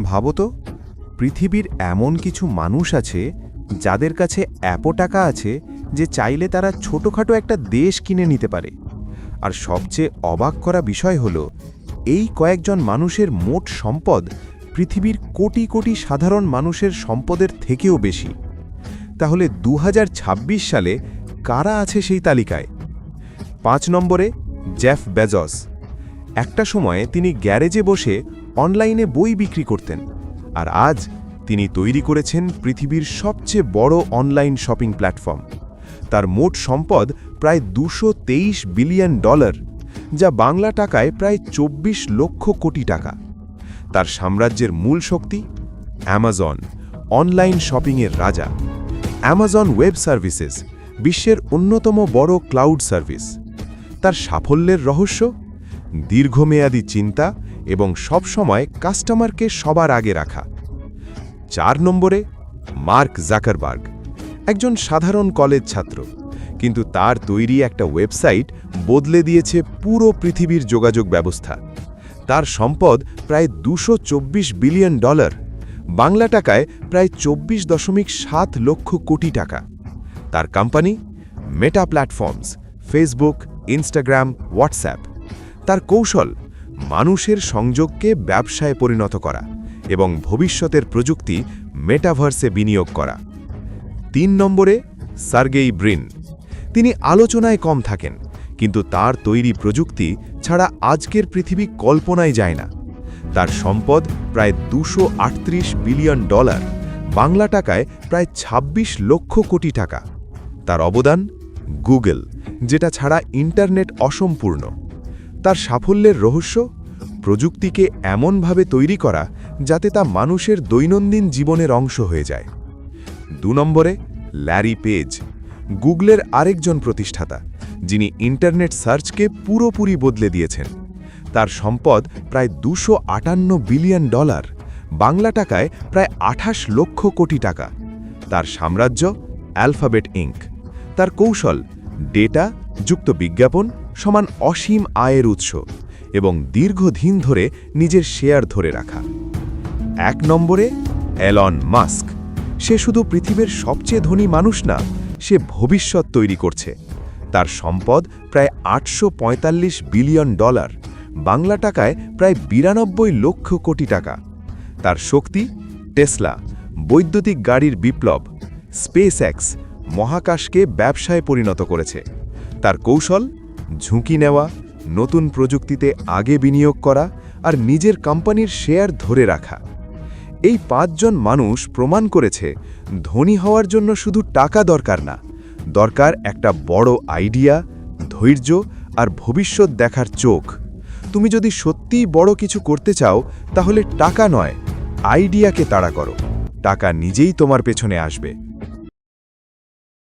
ভাবো তো, পৃথিবীর এমন কিছু মানুষ আছে যাদের কাছে এত টাকা আছে যে চাইলে তারা ছোটখাটো একটা দেশ কিনে নিতে পারে। আর সবচেয়ে অবাক করা বিষয় হলো, এই কয়েকজন মানুষের মোট সম্পদ পৃথিবীর কোটি কোটি সাধারণ মানুষের সম্পদের থেকেও বেশি। তাহলে 2026 সালে কারা আছে সেই তালিকায়? 5 নম্বরে জেফ বেজোস। একটা সময়ে তিনি গ্যারেজে বসে অনলাইনে বই বিক্রি করতেন, আর আজ তিনি তৈরি করেছেন পৃথিবীর সবচেয়ে বড় অনলাইন শপিং প্ল্যাটফর্ম। তার মোট সম্পদ প্রায় $223 বিলিয়ন, যা বাংলা টাকায় প্রায় 24 লক্ষ কোটি টাকা। তার সাম্রাজ্যের মূল শক্তি অ্যামাজন, অনলাইন শপিংয়ের রাজা। অ্যামাজন ওয়েব সার্ভিসেস বিশ্বের অন্যতম বড় ক্লাউড সার্ভিস। তার সাফল্যের রহস্য দীর্ঘমেয়াদী চিন্তা এবং সবসময় কাস্টমারকে সবার আগে রাখা। 4 নম্বরে মার্ক জাকারবার্গ, একজন সাধারণ কলেজ ছাত্র, কিন্তু তার তৈরি একটা ওয়েবসাইট বদলে দিয়েছে পুরো পৃথিবীর যোগাযোগ ব্যবস্থা। তার সম্পদ প্রায় $224 বিলিয়ন, বাংলা টাকায় প্রায় 24.7 লক্ষ কোটি টাকা। তার কোম্পানি মেটা প্ল্যাটফর্মস, ফেসবুক, ইনস্টাগ্রাম, হোয়াটসঅ্যাপ। তার কৌশল মানুষের সংযোগকে ব্যবসায় পরিণত করা এবং ভবিষ্যতের প্রযুক্তি মেটাভার্সে বিনিয়োগ করা। 3 নম্বরে সার্গেই ব্রিন। তিনি আলোচনায় কম থাকেন, কিন্তু তার তৈরি প্রযুক্তি ছাড়া আজকের পৃথিবী কল্পনায় যায় না। তার সম্পদ প্রায় $238 বিলিয়ন, বাংলা টাকায় প্রায় 26 লক্ষ কোটি টাকা। তার অবদান গুগল, যেটা ছাড়া ইন্টারনেট অসম্পূর্ণ। তার সাফল্যের রহস্য প্রযুক্তিকে এমনভাবে তৈরি করা যাতে তা মানুষের দৈনন্দিন জীবনের অংশ হয়ে যায়। 2 নম্বরে ল্যারি পেজ, গুগলের আরেকজন প্রতিষ্ঠাতা, যিনি ইন্টারনেট সার্চকে পুরোপুরি বদলে দিয়েছেন। তার সম্পদ প্রায় $258 বিলিয়ন, বাংলা টাকায় প্রায় 28 লক্ষ কোটি টাকা। তার সাম্রাজ্য অ্যালফাবেট ইঙ্ক। তার কৌশল ডেটা যুক্ত বিজ্ঞাপন সমান অসীম আয়ের উৎস এবং দীর্ঘদিন ধরে নিজের শেয়ার ধরে রাখা। 1 নম্বরে এলন মাস্ক। সে শুধু পৃথিবীর সবচেয়ে ধনী মানুষ না, সে ভবিষ্যৎ তৈরি করছে। তার সম্পদ প্রায় $845 বিলিয়ন, বাংলা টাকায় প্রায় 92 লক্ষ কোটি টাকা। তার শক্তি টেসলা, বৈদ্যুতিক গাড়ির বিপ্লব, স্পেসএক্স, মহাকাশকে ব্যবসায় পরিণত করেছে। তার কৌশল ঝুঁকি নেওয়া, নতুন প্রযুক্তিতে আগে বিনিয়োগ করা আর নিজের কোম্পানির শেয়ার ধরে রাখা। এই 5 জন মানুষ প্রমাণ করেছে ধনী হওয়ার জন্য শুধু টাকা দরকার না, দরকার একটা বড় আইডিয়া, ধৈর্য আর ভবিষ্যৎ দেখার চোখ। তুমি যদি সত্যিই বড় কিছু করতে চাও, তাহলে টাকা নয়, আইডিয়াকে তাড়া করো। টাকা নিজেই তোমার পেছনে আসবে।